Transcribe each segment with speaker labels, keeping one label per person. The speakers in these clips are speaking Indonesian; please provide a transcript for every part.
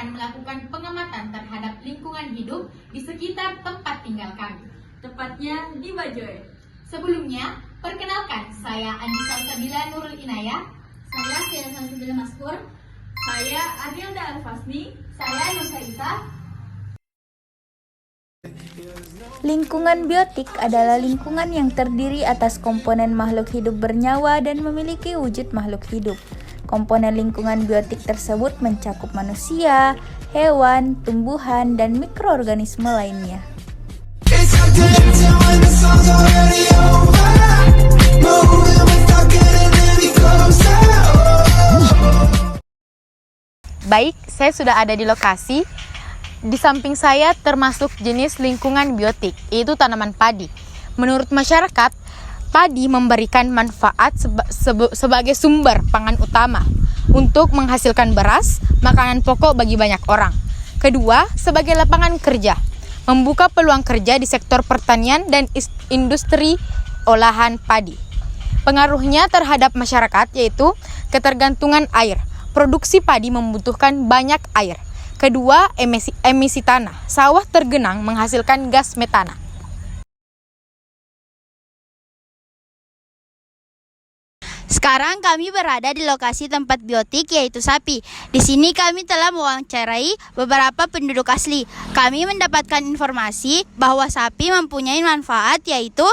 Speaker 1: akan melakukan pengamatan terhadap lingkungan hidup di sekitar tempat tinggal kami.
Speaker 2: Tepatnya di Bajoe.
Speaker 1: Sebelumnya, perkenalkan saya Andi Salsabila Nurul Inayah.
Speaker 2: Saya Fira Salsabila Maskur. Saya Adilda Alfasni.
Speaker 1: Saya Nur Faisah.
Speaker 3: Lingkungan biotik adalah lingkungan yang terdiri atas komponen makhluk hidup bernyawa dan memiliki wujud makhluk hidup. Komponen lingkungan biotik tersebut mencakup manusia, hewan, tumbuhan, dan mikroorganisme lainnya.
Speaker 4: Baik, saya sudah ada di lokasi. Di samping saya termasuk jenis lingkungan biotik, yaitu tanaman padi. Menurut masyarakat, padi memberikan manfaat sebagai sumber pangan utama untuk menghasilkan beras, makanan pokok bagi banyak orang. Kedua, sebagai lapangan kerja, membuka peluang kerja di sektor pertanian dan industri olahan padi. Pengaruhnya terhadap masyarakat yaitu ketergantungan air. Produksi padi membutuhkan banyak air. Kedua, emisi tanah. Sawah tergenang menghasilkan gas metana.
Speaker 5: Sekarang kami berada di lokasi tempat biotik yaitu sapi. Di sini kami telah mewawancarai beberapa penduduk asli. Kami mendapatkan informasi bahwa sapi mempunyai manfaat yaitu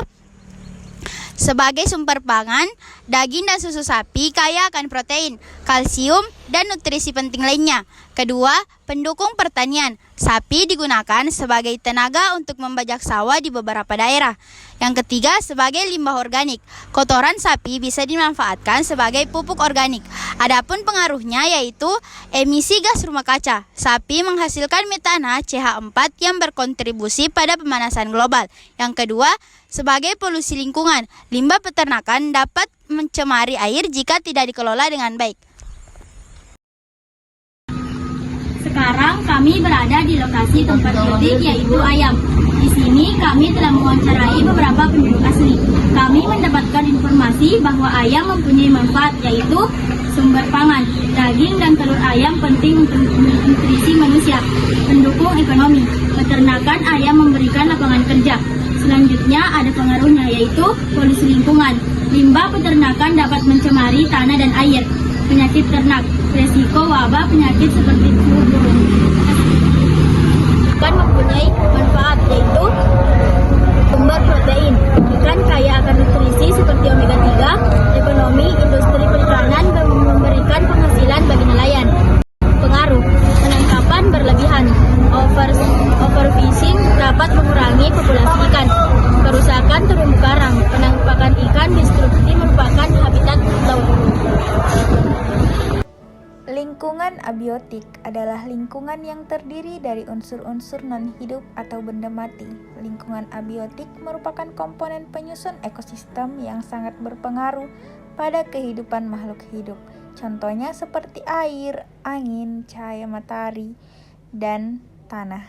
Speaker 5: sebagai sumber pangan, daging dan susu sapi kaya akan protein, kalsium, dan nutrisi penting lainnya. Kedua, pendukung pertanian. Sapi digunakan sebagai tenaga untuk membajak sawah di beberapa daerah. Yang ketiga, sebagai limbah organik. Kotoran sapi bisa dimanfaatkan sebagai pupuk organik. Adapun pengaruhnya yaitu emisi gas rumah kaca. Sapi menghasilkan metana CH4 yang berkontribusi pada pemanasan global. Yang kedua, sebagai polusi lingkungan. Limbah peternakan dapat mencemari air jika tidak dikelola dengan baik.
Speaker 2: Sekarang kami berada di lokasi tempat biotik yaitu ayam. Di sini kami telah mewawancarai beberapa penduduk asli. Kami mendapatkan informasi bahwa ayam mempunyai manfaat yaitu sumber pangan. Daging dan telur ayam penting untuk nutrisi manusia. Pendukung ekonomi. Peternakan ayam memberikan lapangan kerja. Selanjutnya ada pengaruhnya yaitu polusi lingkungan. Limbah peternakan dapat mencemari tanah dan air. Penyakit ternak. Resiko wabah penyakit seperti flu burung.
Speaker 5: Ikan mempunyai manfaat yaitu sumber protein. Ikan kaya akan nutrisi seperti omega 3, ekonomi, industri perikanan dan memberikan penghasilan bagi nelayan. Pengaruh penangkapan berlebihan. Overfishing dapat mengurangi populasi ikan. Kerusakan terumbu karang. Penangkapan ikan destruktif merupakan habitat laut.
Speaker 3: Lingkungan abiotik adalah lingkungan yang terdiri dari unsur-unsur non-hidup atau benda mati. Lingkungan abiotik merupakan komponen penyusun ekosistem yang sangat berpengaruh pada kehidupan makhluk hidup. Contohnya seperti air, angin, cahaya matahari, dan tanah.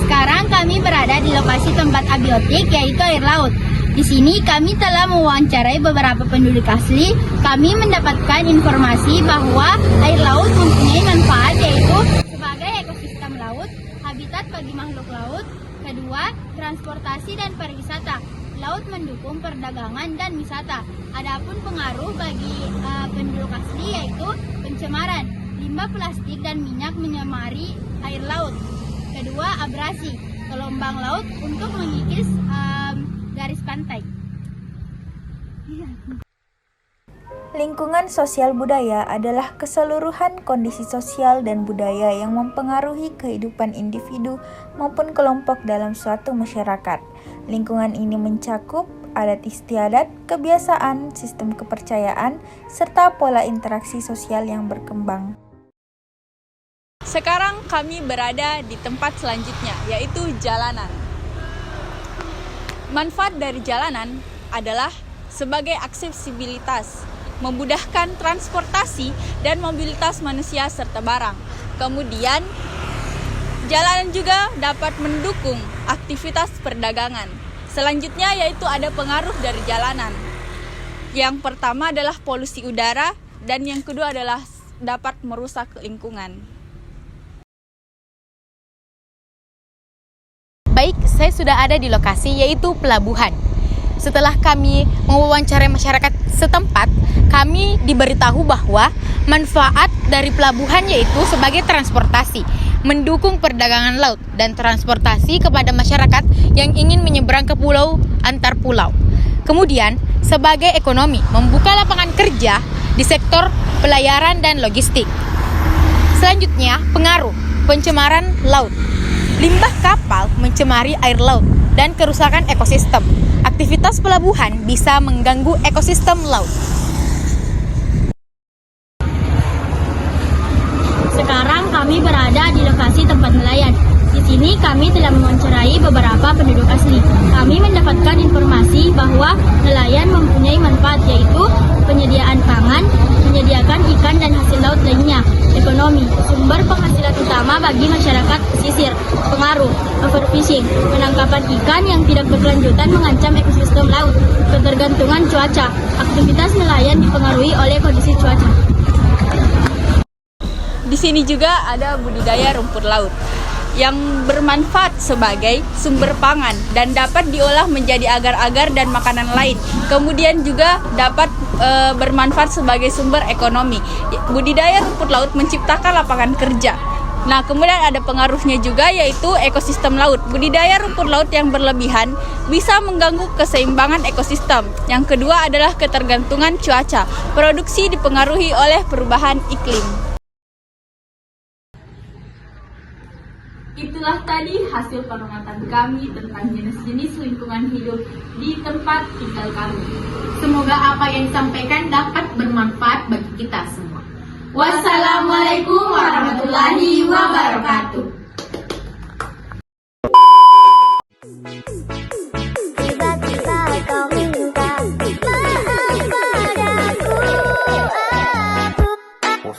Speaker 5: Sekarang kami berada di lokasi tempat abiotik yaitu air laut. Di sini kami telah mewawancarai beberapa penduduk asli. Kami mendapatkan informasi bahwa air laut mempunyai manfaat yaitu sebagai ekosistem laut, habitat bagi makhluk laut. Kedua, transportasi dan pariwisata. Laut mendukung perdagangan dan wisata. Adapun pengaruh bagi penduduk asli yaitu pencemaran. Limbah plastik dan minyak menyemari air laut. Kedua, abrasi. Gelombang laut untuk mengikis garis pantai.
Speaker 3: Lingkungan sosial budaya adalah keseluruhan kondisi sosial dan budaya yang mempengaruhi kehidupan individu maupun kelompok dalam suatu masyarakat. Lingkungan ini mencakup adat istiadat, kebiasaan, sistem kepercayaan, serta pola interaksi sosial yang berkembang.
Speaker 6: Sekarang kami berada di tempat selanjutnya, yaitu jalanan. Manfaat dari jalanan adalah sebagai aksesibilitas, memudahkan transportasi dan mobilitas manusia serta barang. Kemudian, jalanan juga dapat mendukung aktivitas perdagangan. Selanjutnya yaitu ada pengaruh dari jalanan. Yang pertama adalah polusi udara, dan yang kedua adalah dapat merusak lingkungan.
Speaker 4: Baik, saya sudah ada di lokasi yaitu pelabuhan. Setelah kami mewawancarai masyarakat setempat, kami diberitahu bahwa manfaat dari pelabuhan yaitu sebagai transportasi, mendukung perdagangan laut dan transportasi kepada masyarakat yang ingin menyeberang ke pulau antar pulau. Kemudian, sebagai ekonomi, membuka lapangan kerja di sektor pelayaran dan logistik. Selanjutnya, pengaruh pencemaran laut. Limbah kapal mencemari air laut dan kerusakan ekosistem. Aktivitas pelabuhan bisa mengganggu ekosistem laut.
Speaker 2: Sekarang kami berada di lokasi tempat nelayan. Di sini kami telah mewawancarai beberapa penduduk asli. Kami mendapatkan informasi bahwa nelayan mempunyai manfaat yaitu penyediaan pangan, menyediakan ikan dan hasil laut lainnya, ekonomi, sumber penghasilan utama bagi masyarakat pesisir, pengaruh, overfishing, penangkapan ikan yang tidak berkelanjutan mengancam ekosistem laut, ketergantungan cuaca, aktivitas nelayan dipengaruhi oleh kondisi cuaca.
Speaker 6: Di sini juga ada budidaya rumput laut yang bermanfaat sebagai sumber pangan dan dapat diolah menjadi agar-agar dan makanan lain. Kemudian juga dapat bermanfaat sebagai sumber ekonomi. Budidaya rumput laut menciptakan lapangan kerja. Nah, kemudian ada pengaruhnya juga yaitu ekosistem laut. Budidaya rumput laut yang berlebihan bisa mengganggu keseimbangan ekosistem. Yang kedua adalah ketergantungan cuaca. Produksi dipengaruhi oleh perubahan iklim.
Speaker 1: Itulah tadi hasil pengamatan kami tentang jenis-jenis lingkungan hidup di tempat tinggal kami. Semoga apa yang disampaikan dapat bermanfaat bagi kita semua. Wassalamualaikum warahmatullahi wabarakatuh.
Speaker 7: Tiba-tiba kau minta maaf padaku, aku